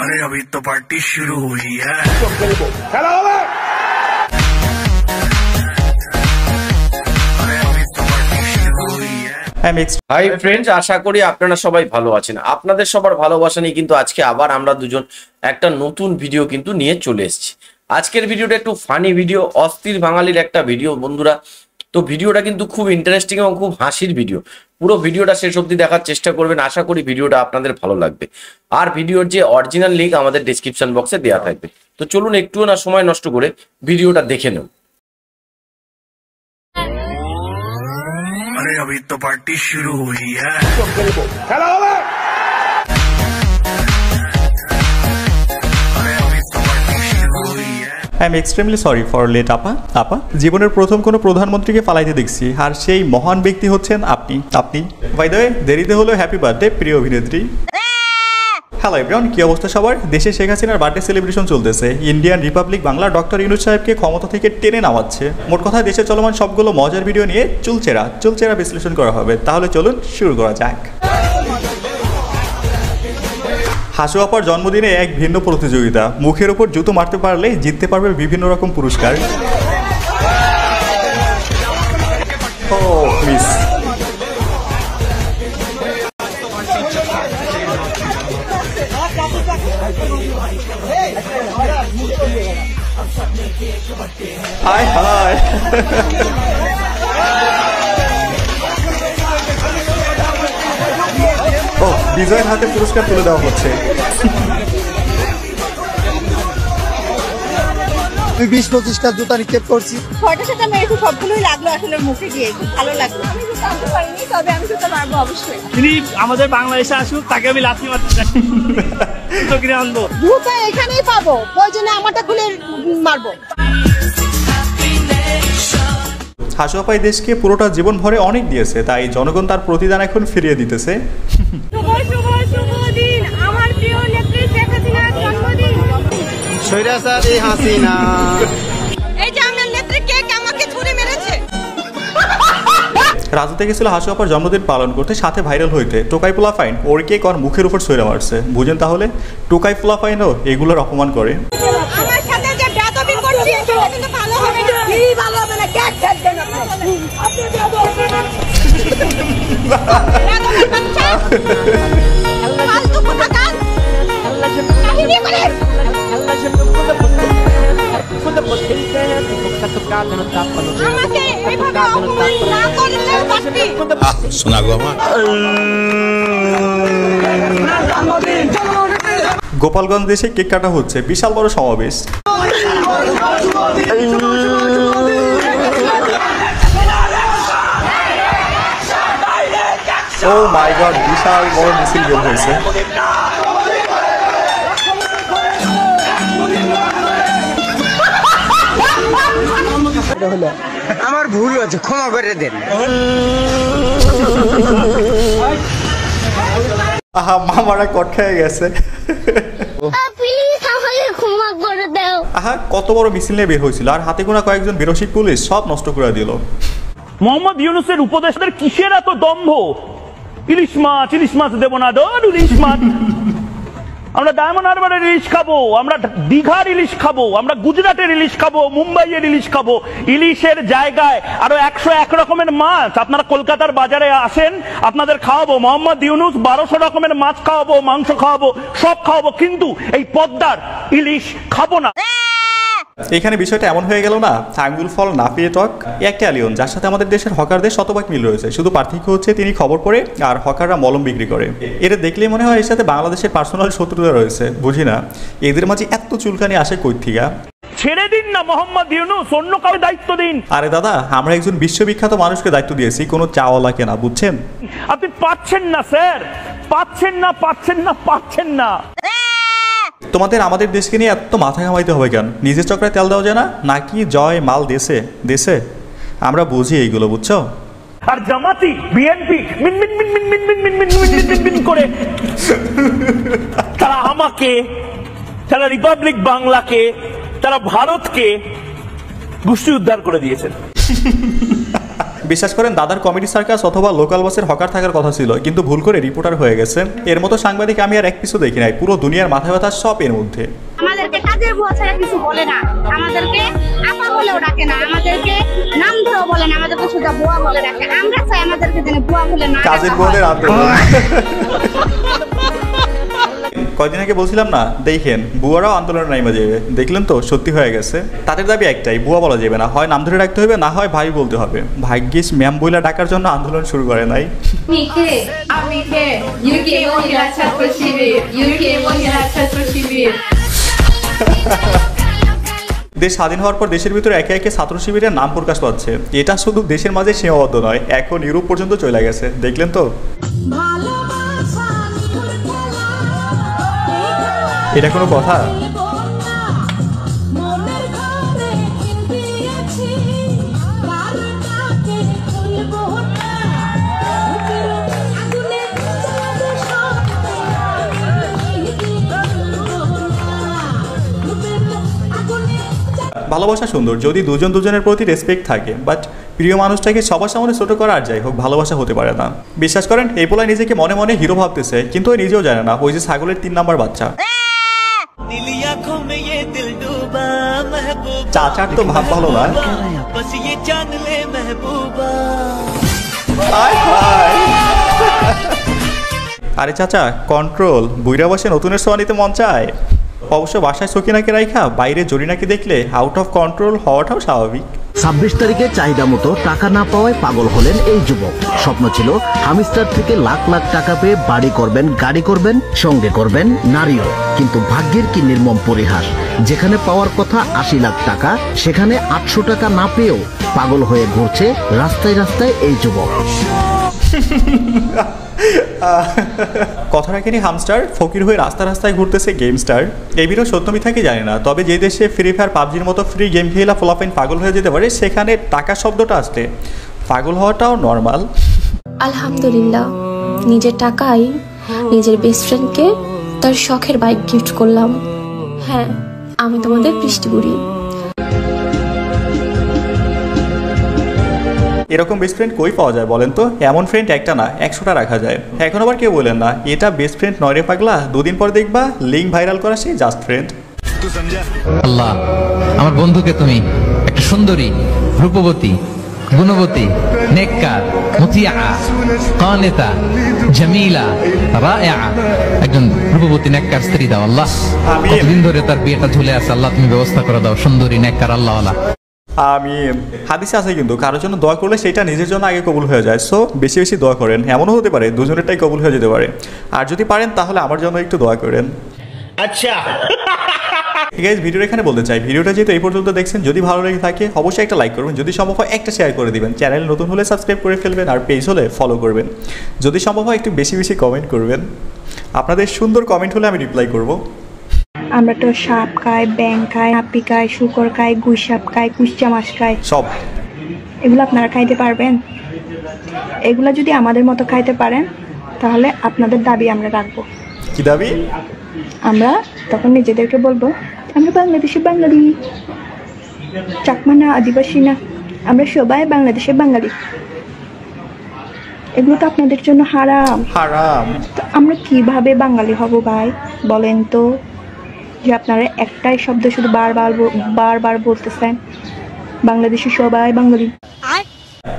अरे अभी तो पार्टी शुरू हुई है। খেলা হবে। হাই ফ্রেন্ডস, আশা করি আপনারা সবাই ভালো আছেন। আপনাদের সবার ভালোবাসা নিয়ে কিন্তু আজকে আবার আমরা দুজন একটা নতুন ভিডিও কিন্তু নিয়ে চলে এসেছি। আজকের ভিডিওটা একটু ফানি ভিডিও, অস্থির বাঙালির একটা ভিডিও বন্ধুরা। তো ভিডিওটা কিন্তু খুব ইন্টারেস্টিং এবং খুব হাসির ভিডিও। পুরো ভিডিওটা শেষ অবধি দেখার চেষ্টা করবেন, আশা করি ভিডিওটা আপনাদের ভালো লাগবে। আর ভিডিওর যে অরিজিনাল লিঙ্ক আমাদের ডেসক্রিপশন বক্সে দেওয়া থাকবে। তো চলুন একটুও না সময় নষ্ট করে ভিডিওটা দেখে নেব। अरे अभी तो पार्टी शुरू हुई है। খেলা হবে। I am extremely sorry for late আপা জীবনের প্রথম কোনো প্রধানমন্ত্রীকে পালাইতে দেখছি, আর সেই মহান ব্যক্তি হচ্ছেন আপনি। বাই দ্য ওয়ে, দেরিতে হলো হ্যাপি বার্থডে প্রিয় অভিনেত্রী। হ্যালো এভরিওয়ান, কি অবস্থা সবার? দেশে শেখ হাসিনার বার্থডে সেলিব্রেশন চলতেছে। Indian Republic Bangla doctor Yunus সাহেবকে ক্ষমতা থেকে টেনে নামাচ্ছে। মোট কথা দেশে চলমান সবগুলো মজার ভিডিও নিয়ে চুলচেরা বিশ্লেষণ করা হবে। তাহলে চলুন শুরু করা যাক। হাসু আপার জন্মদিনে এক ভিন্ন প্রতিযোগিতা, মুখের ওপর জুতো মারতে পারলে জিততে পারবে বিভিন্ন রকম পুরস্কার। ও মিস। হাই হাই। ও, বিজয়ের হাতে পুরস্কার তুলে দেওয়া হচ্ছে। 20-25টা জুতা নিক্ষেপ করছি। ছয়টার সাথে আমি একটু সবগুলোই লাগলো, আসলে মুখে গিয়ে ভালো লাগলো। আমি জুতা আনতে পারিনি, তবে আমি জুতা মারবো অবশ্যই। তিনি আমাদের বাংলাদেশে আসুক, তাকে আমি লাথি মারতে চাই। জুতা এখানেই পাবো, প্রয়োজনে আমারটা খুলে মারবো। হাসু আপাই দেশকে পুরোটা জীবন ভরে অনেক দিয়েছে, তাই জনগণ তার প্রতিদান এখন ফিরিয়ে দিতেছে। শুভ দিন, আমার প্রিয় নেত্রী শেখ হাসিনার জন্মদিন। স্বৈরাচারী হাসিনা। এই যে আমার নেত্রী কেক আমাকে ছুরি মেরেছে। রাজুতে গেছিল হাসু আপার জন্মদিন পালন করতে, সাথে ভাইরাল হইতে। টোকাই পোলাফাইন ওর কেক ওর মুখের উপর ছুঁড়ে মারছে। বুঝেন তাহলে, টোকাই পোলাফাইনও এগুলোর অপমান করে। আমার সাথে যে বেয়াদবি করছে সেটা কিন্তু ভালো হবে না। কি ভালো হবে না? কেক দেন আপনি। আপনি বেয়াদবি না। বেয়াদবি বাচ্চা। ফালতু কথা কাজ। কাহিনী করে। আমাকে এভাবে অপমান না করলে পারতি। सुना गो আমার গোপালগঞ্জ দেশে কেক কাটা হচ্ছে, বিশাল বড় সমাবেশ। ও মাই গড, বিশাল বড় মিছিল বের হয়েছে। আমার ভুল হয়েছে, ক্ষমা করে দেন। আহা, মামারা কট খেয়ে গেছে। প্লিজ আমাকে ক্ষমা করে দাও। আহা, কত বড় মিছিল নিয়ে বের হয়েছিল, আর হাতে গোনা কয়েকজন বিরসিক পুলিশ সব নষ্ট করে দিল। মোহাম্মদ ইউনূসের উপদেশদের কিসের এত দম্ভ? ইলিশ মাছ দেব না, ইলিশ মাছ। আমরা ডায়মন্ড হারবারের ইলিশ খাবো, আমরা দীঘার ইলিশ খাবো, আমরা গুজরাটের ইলিশ খাবো, মুম্বাইয়ের ইলিশ খাবো। ইলিশের জায়গায় আরো 101 রকমের মাছ। আপনারা কলকাতার বাজারে আসেন, আপনাদের খাওয়াবো। মোহাম্মদ ইউনূস 1200 রকমের মাছ খাওয়াবো, মাংস খাওয়াবো, সব খাওয়াবো, কিন্তু এই পদ্মার ইলিশ খাবো না। এখানে বিষয়টা এমন হয়ে গেল না, আঙ্গুল ফল না পেয়ে টক। একটা অ্যালিয়ন যার সাথে আমাদের দেশের হকারদের শতভাগ মিল রয়েছে, শুধু পার্থক্য হচ্ছে তিনি খবর পড়ে আর হকাররা মলম বিক্রি করে। এটা দেখলে মনে হয় এর সাথে বাংলাদেশের পার্সোনাল শত্রুতা রয়েছে। বুঝি না এদের মাঝে এত চুলকানি আসে কই থেকে। ছেড়ে দিন না মোহাম্মদ ইউনূস, অন্য কারো দায়িত্ব দিন। আরে দাদা, আমরা একজন বিশ্ববিখ্যাত মানুষকে দায়িত্ব দিয়েছি, কোনো চাওয়ালাকে না, বুঝছেন? আপনি পাচ্ছেন না স্যার, পাচ্ছেন না। তোমাদের আমাদের দেশকে নিয়ে এত মাথা ঘামাইতে হবে কেন? নিজের চক্রে তেল দেওয়া যায় না নাকি? জয় মাল দেশে আমরা বুঝি এইগুলো, বুঝছো? আর জামাতি বিএনপি মিন মিন মিন মিন মিন মিন মিন মিন মিন মিন করে তারা আমাকে, তারা রিপাবলিক বাংলাকে, তারা ভারতকে গোষ্ঠী উদ্ধার করে দিয়েছেন। বিশ্বাস করেন দাদার কমেডি সার্কাস অথবা লোকাল বাসের হকার থাকার কথা ছিল, কিন্তু ভুল করে রিপোর্টার হয়ে গেছে। এর মতো সাংবাদিক আমি আর এক পিছু দেখি নাই, পুরো দুনিয়ার মাথা ব্যথা সব এর মধ্যে। আমাদেরকে কাজের বুয়া ছাড়া কিছু বলে না, আমাদেরকে আপা বলেও ডাকে না, আমাদেরকে নাম ধরেও বলে না, আমাদেরকে সোজা বুয়া বলে ডাকে। আমরা চাই আমাদেরকে যেন বুয়া বলে না, কাজের বুয়াদের আন্দোলন। কয়দিন আগে বলছিলাম না, দেখেন বুয়ারাও আন্দোলন নাইমা যাবে, দেখলেন তো সত্যি হয়ে গেছে। তাদের দাবি একটাই, বুয়া বলা যাবে না, হয় নাম ধরে রাখতে হবে, না হয় ভাই বলতে হবে। ভাগ্যিস ম্যাম বইলা ডাকার জন্য আন্দোলন শুরু করে নাই। দেশ স্বাধীন হওয়ার পর দেশের ভিতরে একে একে ছাত্র শিবিরের নাম প্রকাশ পাচ্ছে। এটা শুধু দেশের মাঝে সীমাবদ্ধ নয়, এখন ইউরোপ পর্যন্ত চলে গেছে, দেখলেন তো। এটা কোনো কথা? ভালোবাসা সুন্দর যদি দুজন দুজনের প্রতি রেসপেক্ট থাকে, বাট প্রিয় মানুষটাকে সবার সামনে ছোট করা আর যাই হোক ভালোবাসা হতে পারে না। বিশ্বাস করেন এই পোলা নিজেকে মনে মনে হিরো ভাবতেছে, কিন্তু ওই নিজেও জানে না ওই যে ছাগলের 3 নাম্বার বাচ্চা। চাচার তো ভাব ভালো না। আরে চাচা কন্ট্রোল, বুইরা বসে নতুনের সোয়া নিতে মন চায়। অবশ্য বাসায় সকিনাকে রাইখা বাইরে জরিনাকে দেখলে আউট অফ কন্ট্রোল হওয়াটাও স্বাভাবিক। 26 তারিখে চাহিদা মতো টাকা না পাওয়ায় পাগল হলেন এই যুবক। স্বপ্ন ছিল হামিস্টার থেকে লাখ লাখ টাকা পেয়ে বাড়ি করবেন, গাড়ি করবেন, সঙ্গে করবেন নারীও। কিন্তু ভাগ্যের কি নির্মম পরিহাস, যেখানে পাওয়ার কথা 80 লাখ টাকা, সেখানে 800 টাকা না পেয়েও পাগল হয়ে ঘুরছে রাস্তায় রাস্তায় এই যুবক। কথা রাখেনি হামস্টার, ফকির হয়ে রাস্তা রাস্তায় ঘুরতেছে গেম স্টার। এই ভিডিও সত্য মিথ্যাকে জানি না, তবে যে দেশে ফ্রি ফায়ার পাবজির মতো ফ্রি গেম খেলা ফলাফাইন পাগল হয়ে যেতে পারে, সেখানে টাকা শব্দটা আসলে পাগল হওয়াটাও নর্মাল। আলহামদুলিল্লাহ, নিজের টাকায় নিজের বেস্ট ফ্রেন্ডকে তার শখের বাইক গিফট করলাম। হ্যাঁ, আমি তোমাদের বৃষ্টিপুরি। এরকম বেস্ট ফ্রেন্ড কই পাওয়া যায় বলেন তো? এমন ফ্রেন্ড একটা না 100টা রাখা যায়। এখন আবার কেউ বলেন না এটা বেস্ট ফ্রেন্ড নয় রে পাগলা, 2 দিন পর দেখবা লিঙ্ক ভাইরাল করা সেই জাস্ট ফ্রেন্ড। আল্লাহ, আমার বন্ধুকে তুমি একটা সুন্দরী, রূপবতী, গুণবতী, নেককার, মুতিয়া, কানিতা, জামিলা, রাইয়া একজন রূপবতী নেককার স্ত্রী দাও আল্লাহ। কতদিন ধরে তার বিয়েটা ঝুলে আছে, আল্লাহ তুমি ব্যবস্থা করে দাও, সুন্দরী নেককার আল্লাহওয়ালা। আমিন। হাদিসে আছে কিন্তু কারোর জন্য দোয়া করলে সেটা নিজের জন্য আগে কবুল হয়ে যায়। সো বেশি বেশি দোয়া করেন, এমনও হতে পারে দুজনেরটাই কবুল হয়ে যেতে পারে। আর যদি পারেন তাহলে আমার জন্য একটু দোয়া করেন। আচ্ছা গাইস, ভিডিওটা এখানে বলতে চাই, ভিডিওটা যেহেতু এই পর্যন্ত দেখছেন, যদি ভালো লেগে থাকে অবশ্যই একটা লাইক করবেন, যদি সম্ভব হয় একটা শেয়ার করে দিবেন, চ্যানেল নতুন হলে সাবস্ক্রাইব করে ফেলবেন, আর পেজ হলে ফলো করবেন, যদি সম্ভব হয় একটু বেশি বেশি কমেন্ট করবেন। আপনাদের সুন্দর কমেন্ট হলে আমি রিপ্লাই করব। আমরা তো সাপ খাই, ব্যাং খাই, হাপি খাই, শুকর খাই, গুইসাপ খাই, কুইচা মাছ খাই, সব এগুলো আপনারা খাইতে পারবেন? এগুলা যদি আমাদের মতো খাইতে পারেন তাহলে আপনাদের দাবি আমরা রাখবো। কি দাবি? আমরা তখন নিজেদেরকে বলবো আমরা বাংলাদেশের বাঙালি, চাকমা না, আদিবাসী না, আমরা সবাই বাংলাদেশের বাঙালি। এগুলো তো আপনাদের জন্য হারাম। হারাম। তো আমরা কিভাবে বাঙালি হব ভাই বলেন তো? যে আপনারা একটাই শব্দ শুধু বারবার বলতেছেন, বাংলাদেশের সবাই বাঙালি।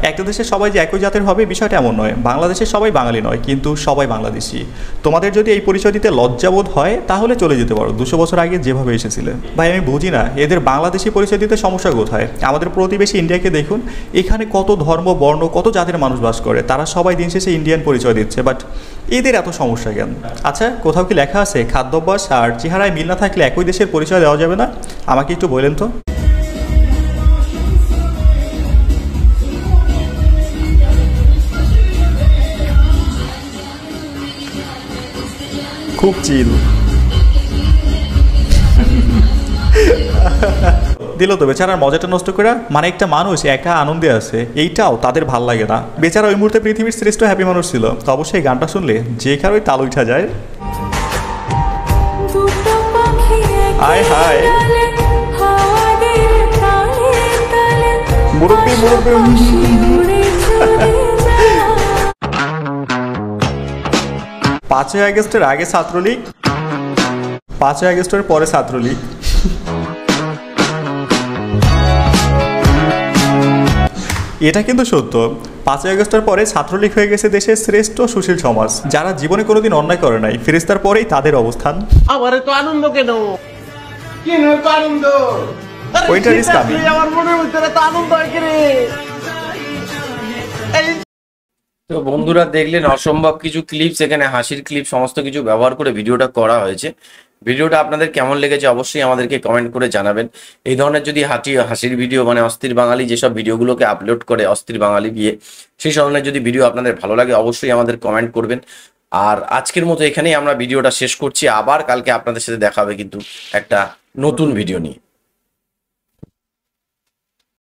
একটা দেশে সবাই যে একই জাতের হবে বিষয়টা এমন নয়। বাংলাদেশের সবাই বাঙালি নয়, কিন্তু সবাই বাংলাদেশি। তোমাদের যদি এই পরিচয় দিতে লজ্জাবোধ হয় তাহলে চলে যেতে পারো 200 বছর আগে যেভাবে এসেছিলে। ভাই আমি বুঝি না এদের বাংলাদেশি পরিচয় দিতে সমস্যা কোথায়। আমাদের প্রতিবেশী ইন্ডিয়াকে দেখুন, এখানে কত ধর্ম, বর্ণ, কত জাতের মানুষ বাস করে, তারা সবাই দিন শেষে ইন্ডিয়ান পরিচয় দিচ্ছে, বাট এদের এত সমস্যা কেন? আচ্ছা, কোথাও কি লেখা আছে খাদ্যাভ্যাস আর চেহারায় মিল না থাকলে একই দেশের পরিচয় দেওয়া যাবে না? আমাকে একটু বলেন তো। খুব চিল দিল তো বেচারার মজাটা নষ্ট করে। মানে একটা মানুষ একা আনন্দে আছে, এইটাও তাদের ভাল লাগে না। বেচারা ওই মুহূর্তে পৃথিবীর শ্রেষ্ঠ হ্যাপি মানুষ ছিল। তো অবশ্যই গানটা শুনলে যে কারোই তাল উঠা যায়। আয় হায় মুরব্বি মুরব্বি 5ই আগস্টের আগে ছাত্রলীগ, 5ই আগস্টের পরে ছাত্রলীগ। এটা কিন্তু সত্য। 5ই আগস্টের পরে ছাত্রলীগ হয়ে গেছে দেশের শ্রেষ্ঠ সুশীল সমাজ। যারা জীবনে কোনোদিন অন্যায় করে নাই, ফেরেশতার পরেই তাদের অবস্থান। আমার তো আনন্দ কেন তো আনন্দ ওইটার রিস্ক আমি। আমার মনের ভিতরে তো আনন্দ হয় রে। তো বন্ধুরা দেখলেন অসম্ভব কিছু ক্লিপস, এখানে হাসির ক্লিপ সমস্ত কিছু ব্যবহার করে ভিডিওটা করা হয়েছে। ভিডিওটা আপনাদের কেমন লেগেছে অবশ্যই আমাদেরকে কমেন্ট করে জানাবেন। এই ধরনের যদি হাসির ভিডিও মানে অস্থির বাঙালি যেসব ভিডিওগুলোকে আপলোড করে অস্থির বাঙালি গিয়ে, সেই ধরনের যদি ভিডিও আপনাদের ভালো লাগে অবশ্যই আমাদের কমেন্ট করবেন। আর আজকের মতো এখানেই আমরা ভিডিওটা শেষ করছি। আবার কালকে আপনাদের সাথে দেখা হবে কিন্তু একটা নতুন ভিডিও নিয়ে।